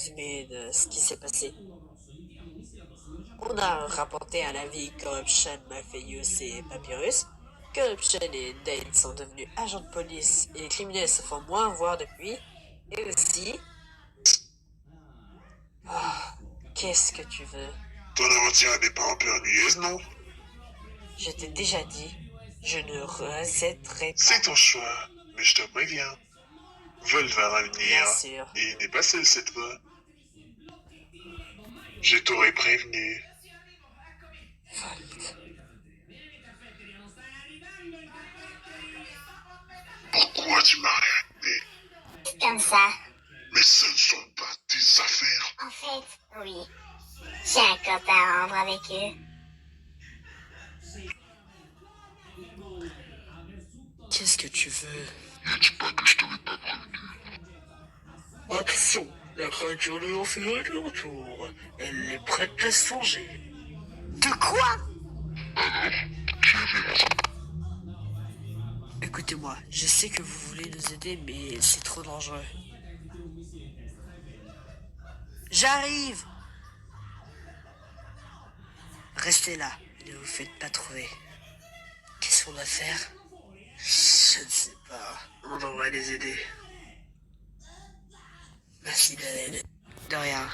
résumé de ce qui s'est passé. On a rapporté à la vie Corruption, Malfeus et Papyrus. Corruption et Dane sont devenus agents de police et les criminels se font moins voir depuis. Et aussi... Ah, qu'est-ce que tu veux? Ton aventure n'est pas un peu ennuyeuse, non? Je t'ai déjà dit, je ne resetterai pas. C'est ton choix, mais je te préviens. Vol vers Bien l'avenir, sûr. et il n'est pas seul cette fois. Je t'aurais prévenu. Pourquoi tu m'as réacté? Comme ça. Mais ce ne sont pas tes affaires. En fait, oui. J'ai un compte à rendre avec eux. Qu'est-ce que tu veux? Ne dis pas que je t'avais pas prévenu. Attention, la créature de l'enfer est de retour. Elle est prête à se venger. De quoi? Écoutez-moi, je sais que vous voulez nous aider, mais c'est trop dangereux. J'arrive! Restez là, ne vous faites pas trouver. Qu'est-ce qu'on va faire? Je ne sais pas. On devrait les aider. Merci de l'aide. De rien.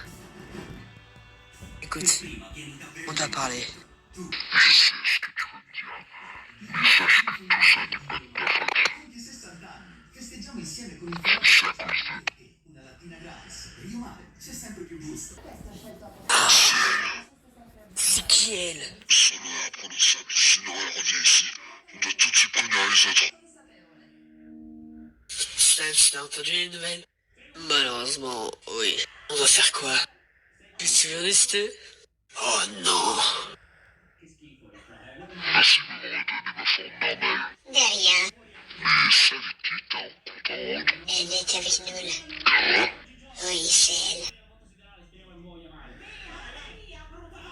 Écoute, on doit parler. Je sais ce que tu veux me dire, mais sache que tout ça n'est pas de ta faute. C'est à cause d'eux. C'est qui elle? Solo est imprononçable, sinon elle revient ici. On doit tout de suite prévenir les autres. Sam, tu as entendu les nouvelles? Malheureusement, oui. On doit faire quoi? Qu'est-ce que tu veux rester? Oh non! Merci de m'avoir donné ma forme normale. De rien. Mais savais-tu t'as un compte à rendre? Elle est avec nous là. Quoi? Oui, c'est elle.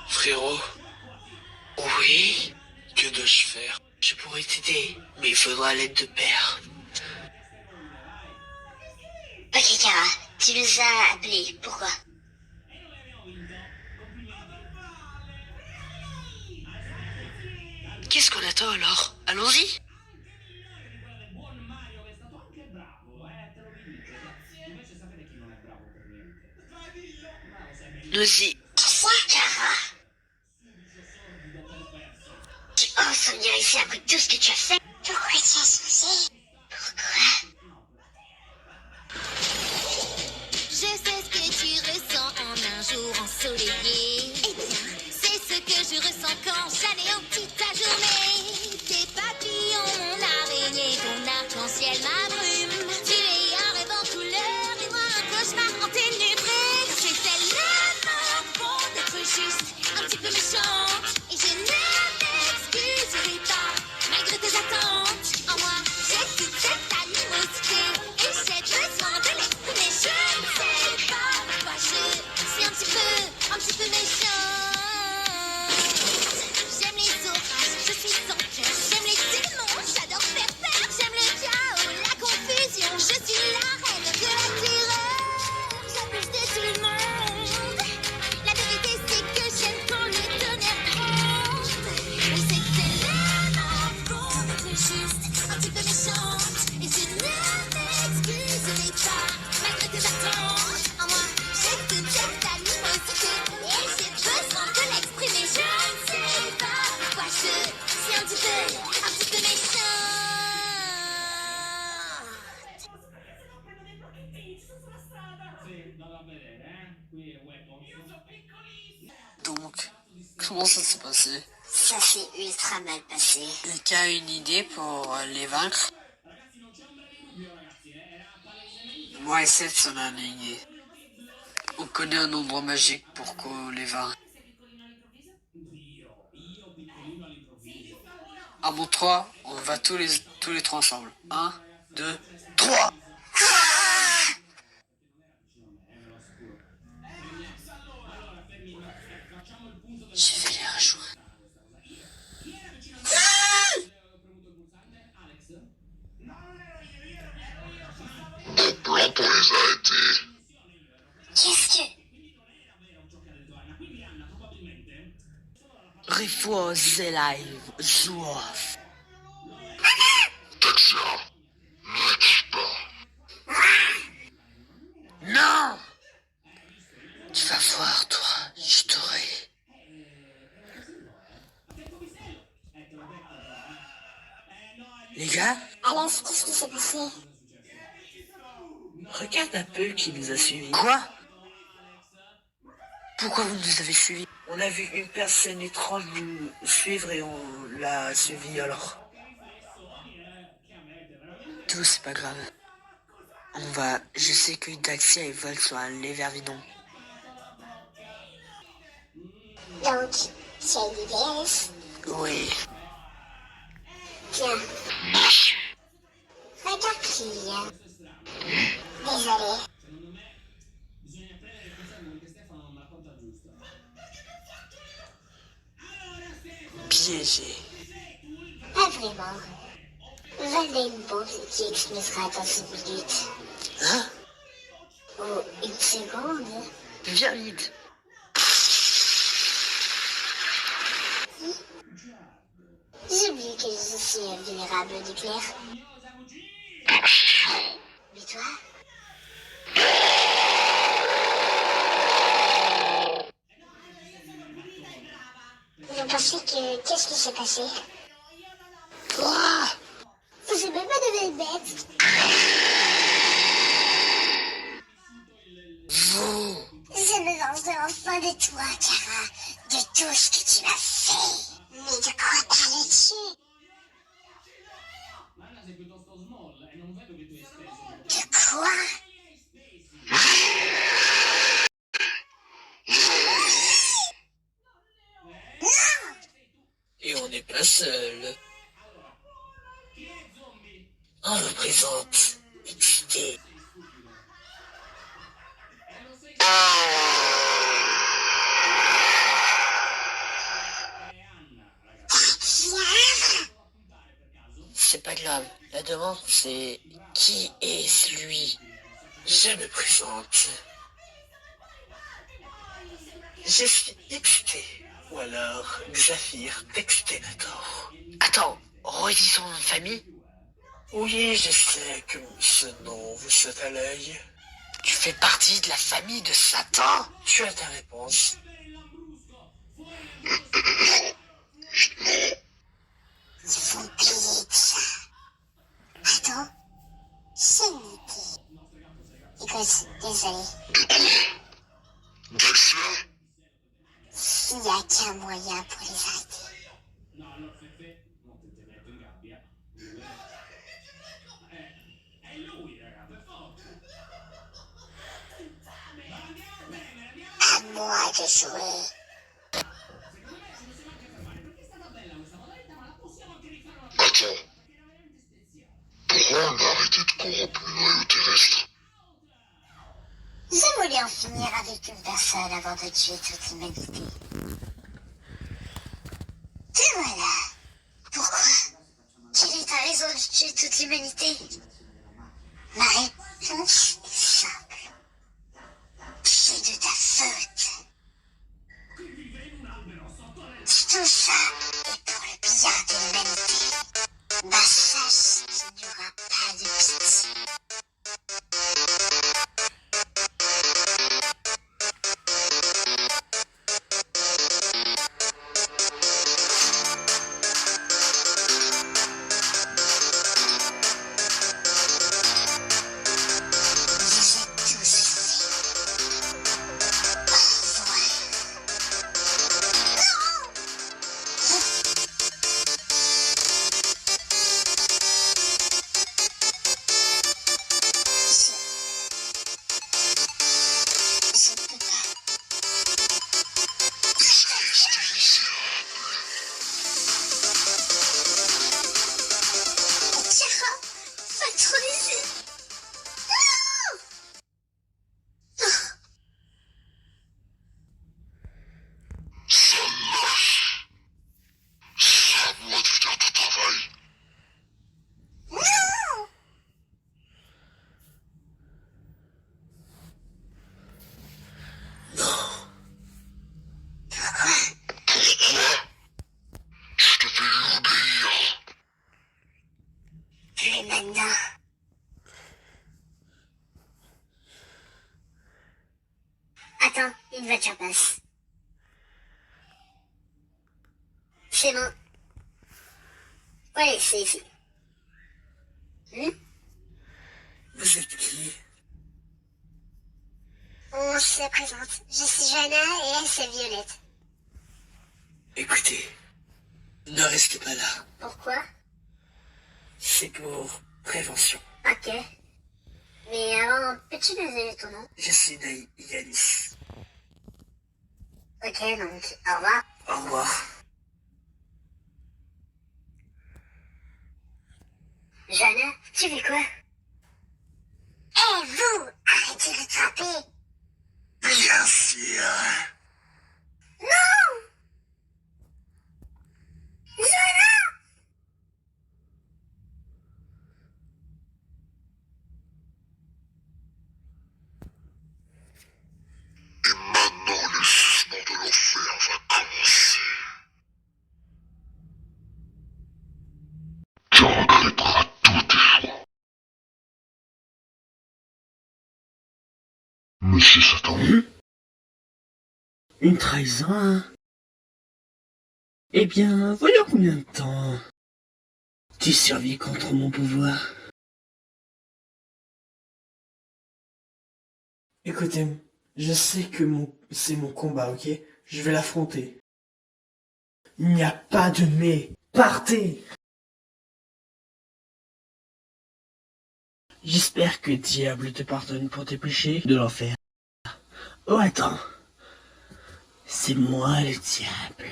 Frérot? Oui? Que dois-je faire? Je pourrais t'aider, mais il faudra l'aide de père. Ok, Kara, tu nous as appelés. Pourquoi? Qu'est-ce qu'on attend alors? Allons-y! Nous y... Quoi, Kara? Tu oses venir ici après tout ce que tu as fait? Pourquoi tu as changé? Pourquoi? Je sais ce que tu ressens en un jour ensoleillé. Eh bien, c'est ce que je ressens quand j'anéantis ta journée. Tes papillons, mon araignée, ton arc-en-ciel m'abrume. Tu es un rêve en couleur et moi un cauchemar en ténébré. C'est tellement bon d'être juste un petit peu méchante. Et je ne m'excuserai pas, malgré tes attentes. En moi, j'ai toute cette animosité et j'ai besoin de l'exprimer. Je ne sais pas pourquoi je suis un petit peu méchante. J'aime les orages, je suis sans cœur. J'aime les démons, j'adore faire peur. J'aime le chaos, la confusion. Je suis la reine de la terreur. J'appelle de tout le monde. La vérité c'est que j'aime quand le tonnerre gronde. Mais c'est tellement bon d'être juste un petit peu méchante. Et je ne m'excuserai pas, malgré tes attentes. En moi, j'ai toute cette animosité et j'ai besoin de l'exprimer. Je ne sais pas pourquoi je suis un petit peu méchante. Donc, comment ça s'est passé? Ça s'est ultra mal passé. Quelqu'un a une idée pour les vaincre? Moi et Seth, on a une idée. On connaît un endroit magique pour qu'on les vainque. À mon 3, on va tous les trois ensemble. 1, 2, 3! Je vais les rejoindre. Mon plan pour les arrêter. Qu'est-ce que... Rifuose live, Zouaf. Daxia, ne réagis pas. Non! Tu vas voir, toi, je t'aurai. Les gars, Alas, qu'est-ce qui s'est passé? regarde un peu qui nous a suivis. Quoi? Pourquoi vous nous avez suivis? On a vu une personne étrange nous suivre et on l'a suivi alors. Tout, c'est pas grave. On va... Je sais que Daxia et Vol sont allés vers Vidon. Donc, tu as une déesse? Oui. Tiens. Regarde qui y a. Désolé. Piégé. Pas vraiment. Va une pause qui expliquera dans une minute. Hein? Ou une seconde. Viens vite. J'oublie que je suis vulnérable au nucléaire. Mais toi? Vous pensez que... Qu'est-ce qui s'est passé? Quoi? Vous aimez pas de belles bêtes? Vous. Je me vengerai enfin de toi, Kara. De tout ce que tu m'as fait. Mais de quoi parles-tu? De quoi? Et on n'est pas seul. On le présente. Excité. C'est pas grave. La demande, c'est qui est lui? Je me présente. Je suis excité. Ou alors Xaphir Textenator. Attends, redis son nom de famille? Oui, je sais que ce nom vous saute à l'œil. Tu fais partie de la famille de Satan? Tu as ta réponse. Ils vont payer de ça. Attends, j'ai une idée. Écoute, désolé. Daxia, Il n'y a qu'un moyen pour les arrêter. À moi de jouer. attends. Pourquoi on a arrêté de corrompre le noyau terrestre? Je voulais en finir avec une personne avant de tuer toute l'humanité. Te voilà. Pourquoi? Quelle est ta raison de tuer toute l'humanité? Ma réponse est simple. C'est de ta faute. Tout ça est pour le bien de l'humanité. Bah sache qu'il n'y aura pas de pitié. Attends, une voiture passe. C'est bon. Allez, c'est ici. Vous êtes qui? On se présente. Je suis Johanna et elle c'est Violette. Écoutez, ne restez pas là. Pourquoi? C'est pour prévention. Ok. Mais avant, peux-tu me donner ton nom? Je suis Naï Yanis. Ok, donc, au revoir. Au revoir. Johanna, tu fais quoi? Eh vous, arrêtez de frapper. Bien sûr. Non! Johanna! Et maintenant, le jugement de l'enfer va commencer. Tu regretteras tous tes choix. Monsieur Satan. Une trahison, hein? Eh bien, voyons combien de temps tu survis contre mon pouvoir. Écoutez, je sais que c'est mon combat, ok? Je vais l'affronter. Il n'y a pas de mais. Partez! J'espère que Diable te pardonne pour tes péchés de l'enfer. Oh, attends. C'est moi le diable.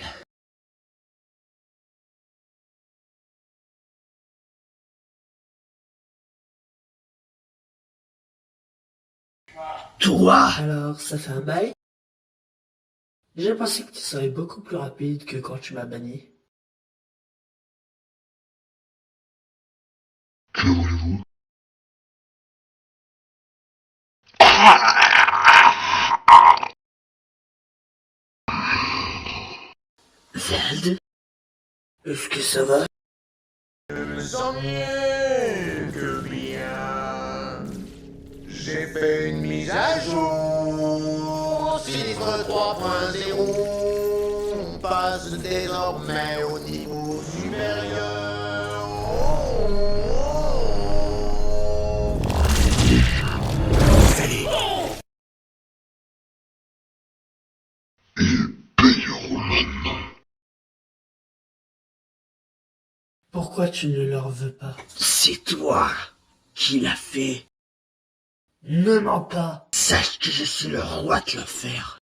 Toi! Alors, ça fait un bail? J'ai pensé que tu serais beaucoup plus rapide que quand tu m'as banni. Que voulez-vous? Vald? Est-ce que ça va? Sans mieux que bien. J'ai fait une mise à jour. Sinistre 3.0. On passe désormais au niveau supérieur. Ils payeront maintenant. Pourquoi tu ne leur veux pas? C'est toi qui l'as fait. Ne mens pas! Sache que je suis le roi de l'enfer.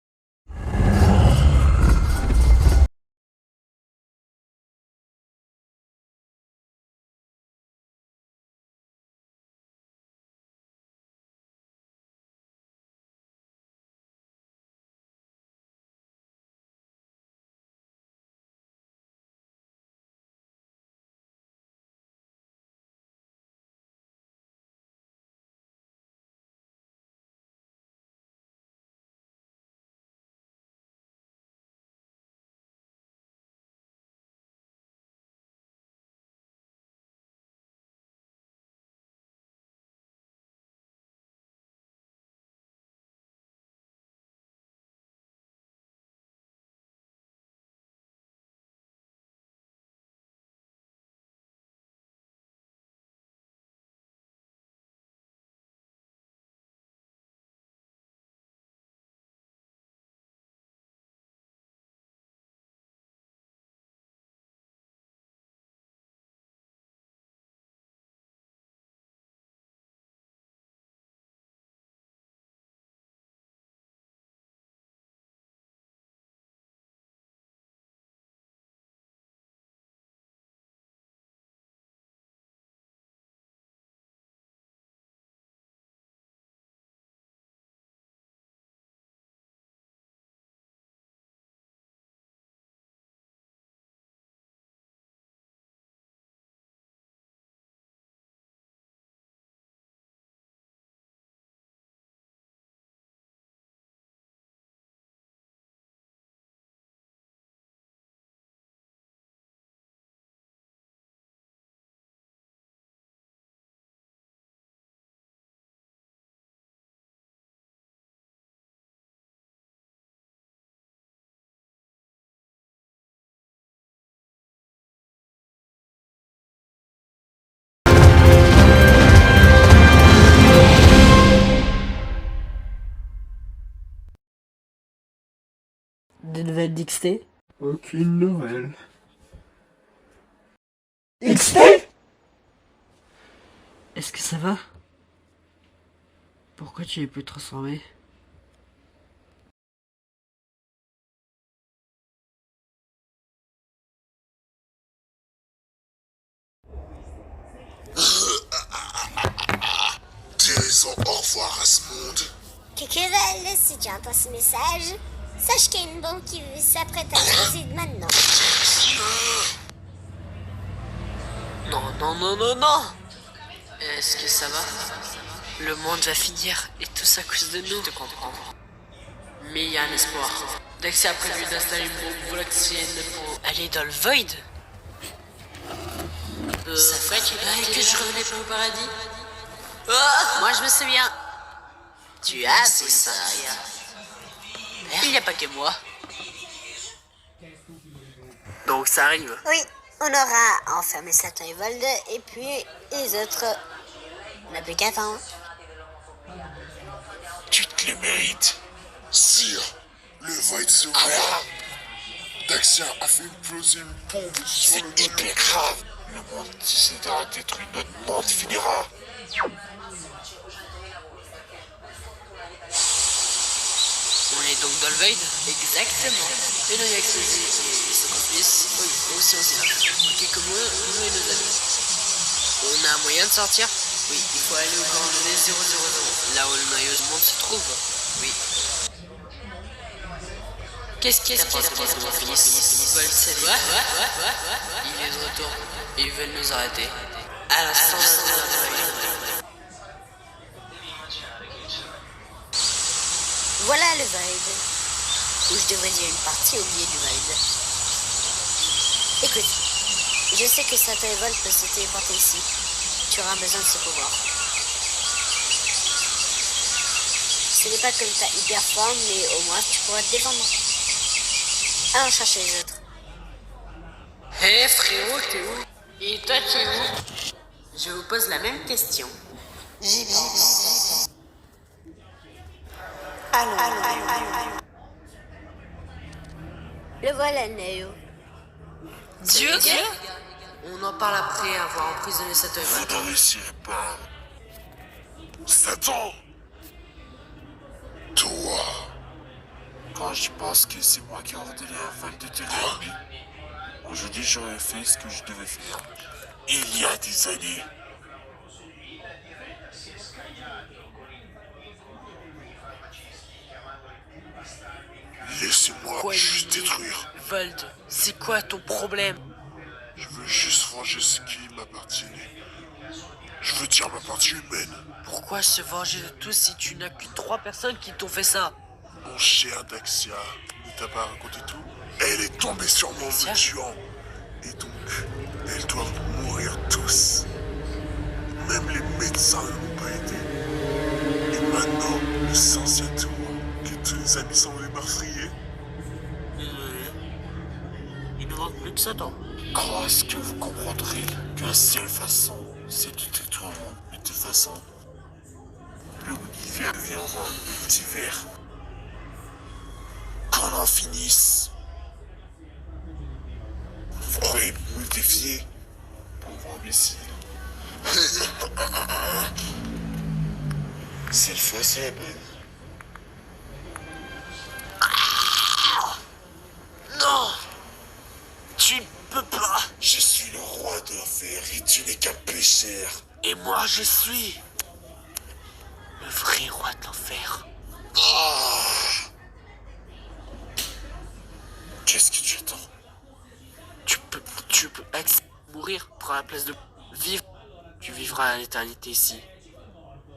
Des nouvelles d'XT? Aucune nouvelle. XT? Est-ce que ça va? Pourquoi tu es plus transformé? Disons au revoir à ce monde. Kekevel, si tu entends ce message, sache qu'il y a une bombe qui s'apprête à exploser maintenant. Non, non, non, non, non! Est-ce que ça va? Le monde va finir, et tout ça à cause de nous. Je te comprends. Mais il y a un espoir. Dexia a prévu d'installer une bombe volatienne pour aller dans le Void. Ça fait que je revenais pas au paradis? Moi je me souviens. Tu as c'est ça, il n'y a pas que moi. Donc ça arrive. Oui, on aura enfermé Satan et Vold, et puis les autres, on n'a plus qu'attendre. Tu te le mérites. Sire, le Void se ouvre. Daxia a fait exploser une bombe sur le C'est hyper grave. Le monde décidera de détruire notre monde finira. On est donc dans le Void? Exactement. Et nos explosés et ses complices, oui, aussi on s'est là. Ok, comme nous et nos amis. On a un moyen de sortir? Oui, il faut aller au coordonnées 000, là où le noyau du monde se trouve. Oui. Qu'est-ce mon fils? Ils veulent saluer. Il est de retour. Et ils veulent nous arrêter. À l'instant Voilà le Void. Ou je devrais dire une partie oubliée du Void. Écoute, je sais que Satan et Vold peuvent se téléporter ici. Tu auras besoin de ce pouvoir. Ce n'est pas comme ta hyper forme, mais au moins tu pourras te défendre. Allons chercher les autres. Hé frérot, t'es où? Et toi, tu es où? Je vous pose la même question. J'y pense. Allons. Le voilà, Neo. Dieu? On en parle après avoir emprisonné cette œuvre. Vous ne réussirez pas. Satan! Toi! Quand je pense que c'est moi qui ai ordonné à Vold de te détruire, aujourd'hui j'aurais fait ce que je devais faire. Il y a des années. Laissez-moi juste détruire. Vold, c'est quoi ton problème? Je veux juste venger ce qui m'appartenait. Je veux dire ma partie humaine. Pourquoi se venger de tout si tu n'as que 3 personnes qui t'ont fait ça? Mon cher Daxia ne t'a pas raconté tout. Elle est tombée sur moi en me tuant. Et donc, elles doivent mourir tous. Même les médecins ne m'ont pas aidé. Et maintenant, le sang s'y a tout. Que tous les amis sont les meurtriers. Il ne manque plus que Satan. Crois-ce que vous comprendrez qu'une seule façon, c'est de détruire le monde. Mais de toute façon, l'univers deviendra un multivers. Qu'on en finisse. Vous pourrez me défier, pauvre imbécile. Cette fois, c'est la bonne. Non! Tu ne peux pas! Je suis le roi de l'enfer et tu n'es qu'un pécheur. Et moi, je suis le vrai roi de l'enfer. Qu'est-ce que tu attends? Tu peux mourir pour la place de vivre. Tu vivras à l'éternité ici.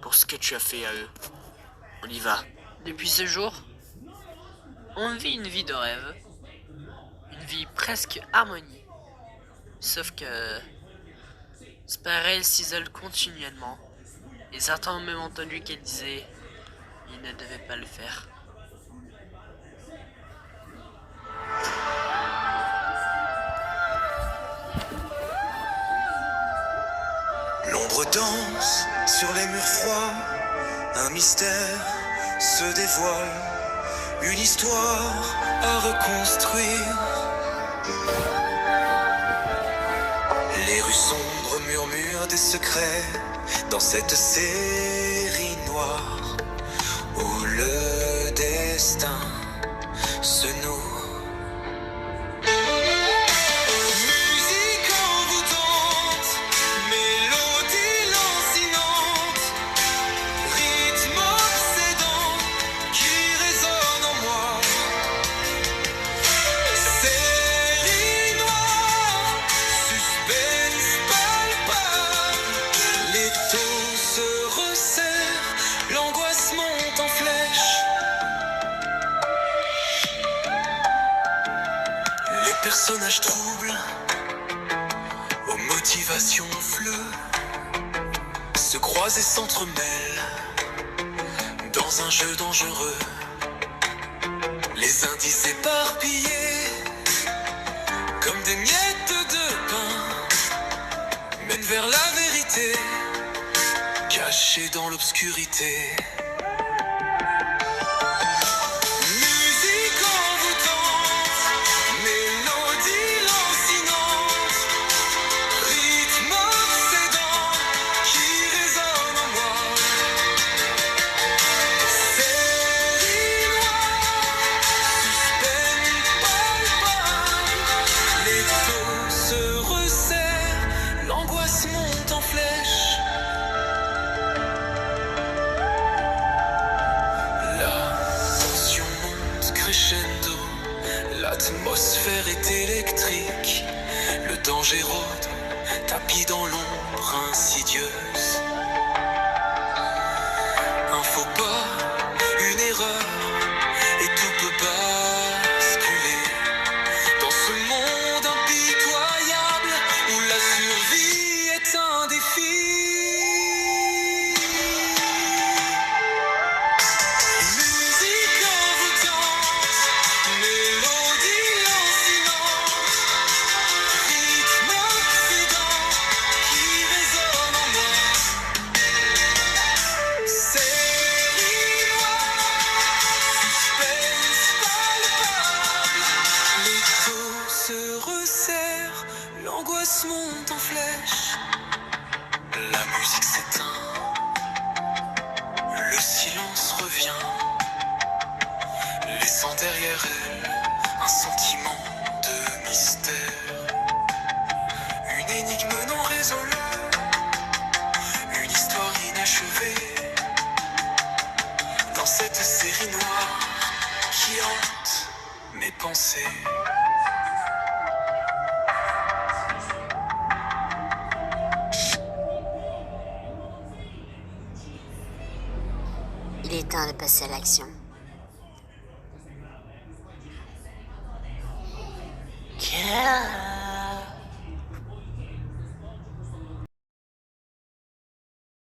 Pour ce que tu as fait à eux. On y va. Depuis ce jour, on vit une vie de rêve. Une vie presque harmonie. Sauf que Spiral s'isole continuellement. Et certains ont même entendu qu'elle disait il ne devait pas le faire. L'ombre danse sur les murs froids, un mystère se dévoile. une histoire à reconstruire. Les rues sombres murmurent des secrets dans cette série noire où le destin se noue. Musique envoûtante, mélodie lancinante, rythme obsédant qui résonne en moi. Série noire, suspense palpable, les taux se resserrent, l'angoisse monte en flèche. Les personnages troubles, aux motivations fleues, se croisent et s'entremêlent dans un jeu dangereux. Les indices éparpillés, comme des miettes de pain, mènent vers la vérité, cachée dans l'obscurité. Musique envoûtante, mélodie lancinante, rythme obsédant qui résonne en moi. Série noire, suspense palpable, les taux se resserrent, l'angoisse monte en flèche. La tension monte crescendo, l'atmosphère est électrique, le danger rôde, tapis dans l'ombre insidieuse. Un faux pas, une erreur, et tout peut basculer dans ce monde impitoyable où la survie est un défi. Musique envoûtante, mélodie lancinante, rythme obsédant qui résonne en moi. Série noire, suspense palpable, les taux se resserrent, l'angoisse monte en flèche. La musique s'éteint, le silence revient, laissant derrière elle un sentiment de mystère. Une énigme non résolue, une histoire inachevée, dans cette série noire qui hante mes pensées. Il est temps de passer à l'action.